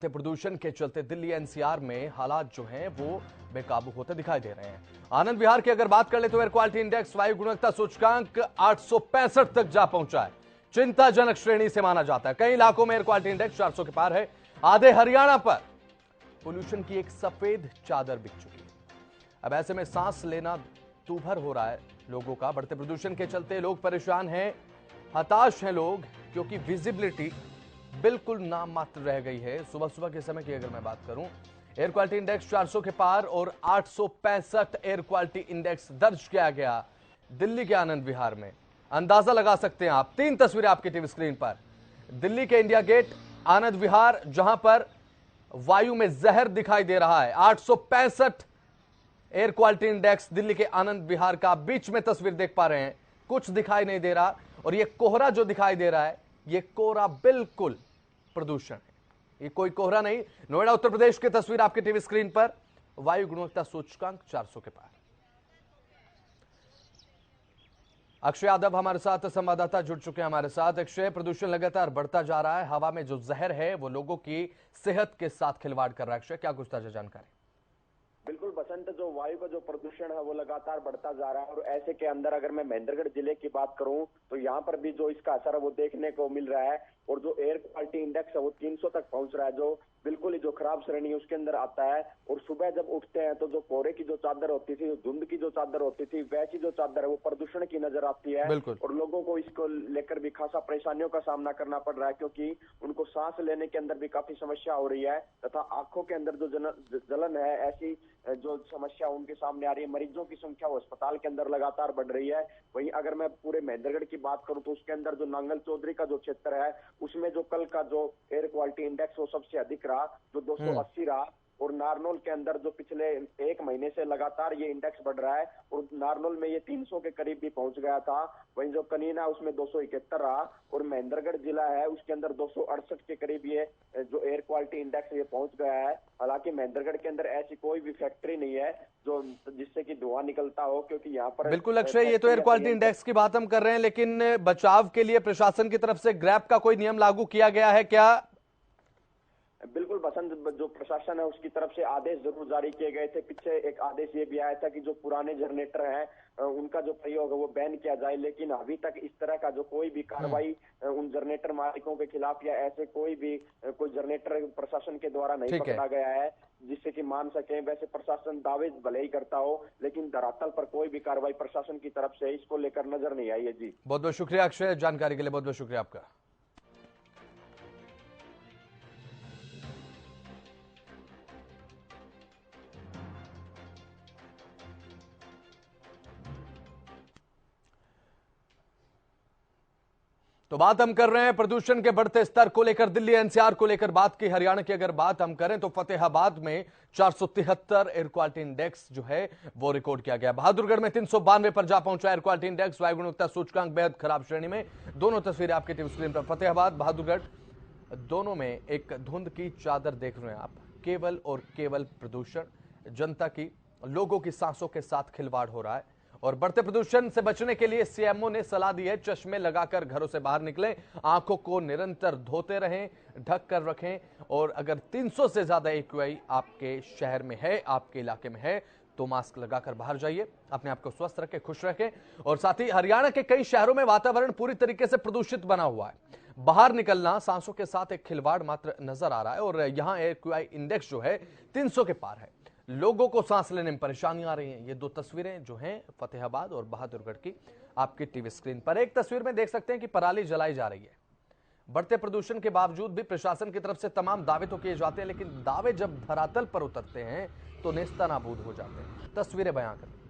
प्रदूषण के चलते दिल्ली एनसीआर में हालात जो हैं वो बेकाबू होते दिखाई दे रहे हैं। आनंद विहार की अगर बात कर ले तो एयर क्वालिटी इंडेक्स वायु गुणवत्ता सूचकांक 865 तक जा पहुंचा है। चिंताजनक श्रेणी से माना जाता है। कई इलाकों में एयर क्वालिटी इंडेक्स 400 के पार है। आधे हरियाणा पर पोल्यूशन की एक सफेद चादर बिछ चुकी है। अब ऐसे में सांस लेना दूभर हो रहा है लोगों का। बढ़ते प्रदूषण के चलते लोग परेशान हैं, हताश हैं लोग, क्योंकि विजिबिलिटी बिल्कुल नाम मात्र रह गई है। सुबह सुबह के समय की अगर मैं बात करूं, एयर क्वालिटी इंडेक्स 400 के पार और 865 एयर क्वालिटी इंडेक्स दर्ज किया गया दिल्ली के आनंद विहार में। अंदाजा लगा सकते हैं आप, 3 तस्वीरें आपकी टीवी स्क्रीन पर। दिल्ली के इंडिया गेट, आनंद विहार, जहां पर वायु में जहर दिखाई दे रहा है। 865 एयर क्वालिटी इंडेक्स दिल्ली के आनंद विहार का। बीच में तस्वीर देख पा रहे हैं, कुछ दिखाई नहीं दे रहा। और ये कोहरा जो दिखाई दे रहा है, ये कोहरा बिल्कुल प्रदूषण है। ये कोई कोहरा नहीं। नोएडा उत्तर प्रदेश की तस्वीर आपकी टीवी स्क्रीन पर। वायु गुणवत्ता सूचकांक 400 के पार। अक्षय यादव हमारे साथ संवाददाता जुड़ चुके हैं हमारे साथ। अक्षय, प्रदूषण लगातार बढ़ता जा रहा है, हवा में जो जहर है वो लोगों की सेहत के साथ खिलवाड़ कर रहा है। अक्षय, क्या कुछ ताजा जानकारी? बिल्कुल बसंत, जो वायु का जो प्रदूषण है वो लगातार बढ़ता जा रहा है। और ऐसे के अंदर अगर मैं महेंद्रगढ़ जिले की बात करूं तो यहाँ पर भी जो इसका असर है वो देखने को मिल रहा है। और जो एयर क्वालिटी इंडेक्स है वो 300 तक पहुंच रहा है, जो बिल्कुल ही जो खराब श्रेणी है उसके अंदर आता है। और सुबह जब उठते हैं तो जो कोहरे की जो चादर होती थी, धुंध की जो चादर होती थी, वैसी जो चादर है वो प्रदूषण की नजर आती है। बिल्कुल। और लोगों को इसको लेकर भी खासा परेशानियों का सामना करना पड़ रहा है, क्योंकि उनको सांस लेने के अंदर भी काफी समस्या हो रही है तथा आंखों के अंदर जो जलन है, ऐसी जो समस्या उनके सामने आ रही है। मरीजों की संख्या वो अस्पताल के अंदर लगातार बढ़ रही है। वहीं अगर मैं पूरे महेंद्रगढ़ की बात करूं तो उसके अंदर जो नांगल चौधरी का जो क्षेत्र है उसमें जो कल का जो एयर क्वालिटी इंडेक्स वो सबसे अधिक रहा, जो 280 रहा। और नारनौल के अंदर जो पिछले 1 महीने से लगातार ये इंडेक्स बढ़ रहा है और नारनौल में ये 300 के करीब भी पहुंच गया था। वहीं जो कनीना है उसमें 271 रहा। और महेंद्रगढ़ जिला है उसके अंदर 268 के करीब ये जो एयर क्वालिटी इंडेक्स ये पहुंच गया है। हालांकि महेंद्रगढ़ के अंदर ऐसी कोई भी फैक्ट्री नहीं है जो जिससे कि धुआं निकलता हो, क्योंकि यहाँ पर बिल्कुल अक्षय, ये तो एयर क्वालिटी इंडेक्स की बात हम कर रहे हैं, लेकिन बचाव के लिए प्रशासन की तरफ से ग्रैप का कोई नियम लागू किया गया है क्या? बिल्कुल बसंत, जो प्रशासन है उसकी तरफ से आदेश जरूर जारी किए गए थे। पीछे एक आदेश ये भी आया था कि जो पुराने जनरेटर हैं उनका जो प्रयोग है वो बैन किया जाए, लेकिन अभी तक इस तरह का जो कोई भी कार्रवाई उन जनरेटर मालिकों के खिलाफ या ऐसे कोई जनरेटर प्रशासन के द्वारा नहीं पकड़ा गया है जिससे कि मान सके। वैसे प्रशासन दावे भले ही करता हो, लेकिन धरातल पर कोई भी कार्रवाई प्रशासन की तरफ से इसको लेकर नजर नहीं आई है। जी बहुत बहुत शुक्रिया अक्षय, जानकारी के लिए बहुत बहुत शुक्रिया आपका। तो बात हम कर रहे हैं प्रदूषण के बढ़ते स्तर को लेकर, दिल्ली एनसीआर को लेकर बात की। हरियाणा की अगर बात हम करें तो फतेहाबाद में 473 एयर क्वालिटी इंडेक्स जो है वो रिकॉर्ड किया गया। बहादुरगढ़ में 392 पर जा पहुंचा एयर क्वालिटी इंडेक्स। वायु गुणवत्ता सूचकांक बेहद खराब श्रेणी में। दोनों तस्वीरें आपकी टीवी स्क्रीन पर, फतेहाबाद, बहादुरगढ़, दोनों में एक धुंध की चादर देख रहे हैं आप। केवल और केवल प्रदूषण, जनता की, लोगों की सांसों के साथ खिलवाड़ हो रहा है। और बढ़ते प्रदूषण से बचने के लिए सीएमओ ने सलाह दी है, चश्मे लगाकर घरों से बाहर निकलें, आंखों को निरंतर धोते रहें, ढक कर रखें। और अगर 300 से ज्यादा एक्यूआई आपके शहर में है, आपके इलाके में है, तो मास्क लगाकर बाहर जाइए, अपने आप को स्वस्थ रखें, खुश रखें। और साथ ही हरियाणा के कई शहरों में वातावरण पूरी तरीके से प्रदूषित बना हुआ है। बाहर निकलना सांसों के साथ एक खिलवाड़ मात्र नजर आ रहा है। और यहां एक्यूआई इंडेक्स जो है 300 के पार है। लोगों को सांस लेने में परेशानी आ रही है। ये 2 तस्वीरें जो हैं फतेहाबाद और बहादुरगढ़ की आपकी टीवी स्क्रीन पर। एक तस्वीर में देख सकते हैं कि पराली जलाई जा रही है। बढ़ते प्रदूषण के बावजूद भी प्रशासन की तरफ से तमाम दावे तो किए जाते हैं, लेकिन दावे जब धरातल पर उतरते हैं तो नेस्तनाबूद हो जाते हैं। तस्वीरें बयां करें।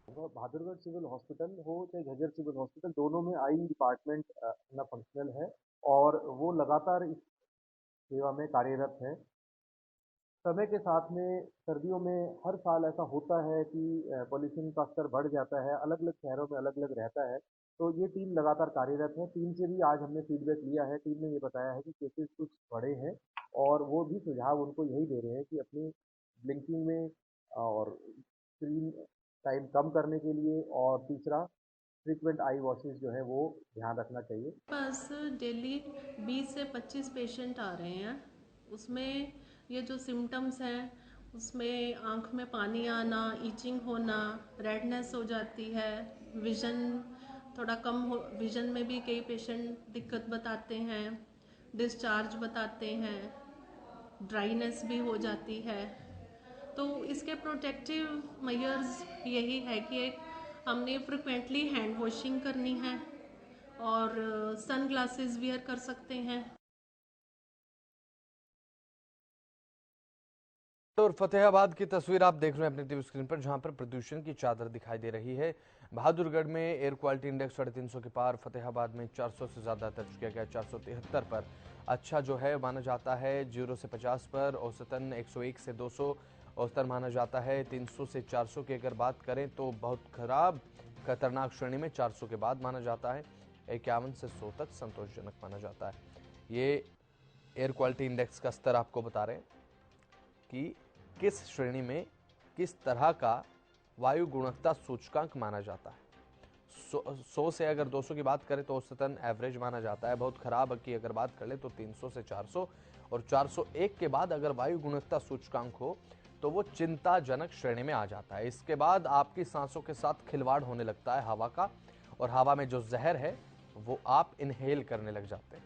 बहादुरगढ़ सिविल हॉस्पिटल हो चाहे झज्जर सिविल हॉस्पिटल, दोनों में आई डिपार्टमेंट अपना फंक्शनल है और वो लगातार इस सेवा में कार्यरत है। समय के साथ में सर्दियों में हर साल ऐसा होता है कि पॉल्यूशन का स्तर बढ़ जाता है, अलग अलग शहरों में अलग अलग रहता है। तो ये टीम लगातार कार्यरत है। टीम से भी आज हमने फीडबैक लिया है। टीम ने ये बताया है कि केसेस कुछ बढ़े हैं और वो भी सुझाव उनको यही दे रहे हैं कि अपनी ब्लिंकिंग में और स्क्रीन टाइम कम करने के लिए, और तीसरा फ्रीक्वेंट आई वॉशेज जो है वो ध्यान रखना चाहिए। पास डेली 20 से 25 पेशेंट आ रहे हैं। उसमें ये जो सिम्टम्स हैं उसमें आँख में पानी आना, ईचिंग होना, रेडनेस हो जाती है, विज़न थोड़ा कम हो, विज़न में भी कई पेशेंट दिक्कत बताते हैं, डिस्चार्ज बताते हैं, ड्राइनेस भी हो जाती है। तो इसके प्रोटेक्टिव मेजर्स यही है कि एक हमने फ्रिक्वेंटली हैंड वॉशिंग करनी है और सन ग्लासेस वियर कर सकते हैं। और फतेहाबाद की तस्वीर आप देख रहे हैं अपनी टीवी स्क्रीन पर, जहां पर प्रदूषण की चादर दिखाई दे रही है। बहादुरगढ़ में एयर क्वालिटी इंडेक्स 350 के पार, फतेहाबाद में 400 से ज्यादा दर्ज किया गया, 473 पर अच्छा जो है माना जाता है। 0 से 50 पर औसतन 101 से 200 औसतन माना जाता है। 300 से 400 की अगर बात करें तो बहुत खराब खतरनाक श्रेणी में 400 के बाद माना जाता है। 51 से 100 तक संतोषजनक माना जाता है। ये एयर क्वालिटी इंडेक्स का स्तर आपको बता रहे हैं कि किस श्रेणी में किस तरह का वायु गुणवत्ता सूचकांक माना जाता है। 100 से अगर 200 की बात करें तो औसतन एवरेज माना जाता है। बहुत खराब की अगर बात कर ले तो 300 से 400 और 401 के बाद अगर वायु गुणवत्ता सूचकांक हो तो वो चिंताजनक श्रेणी में आ जाता है। इसके बाद आपकी सांसों के साथ खिलवाड़ होने लगता है हवा का, और हवा में जो जहर है वो आप इनहेल करने लग जाते हैं।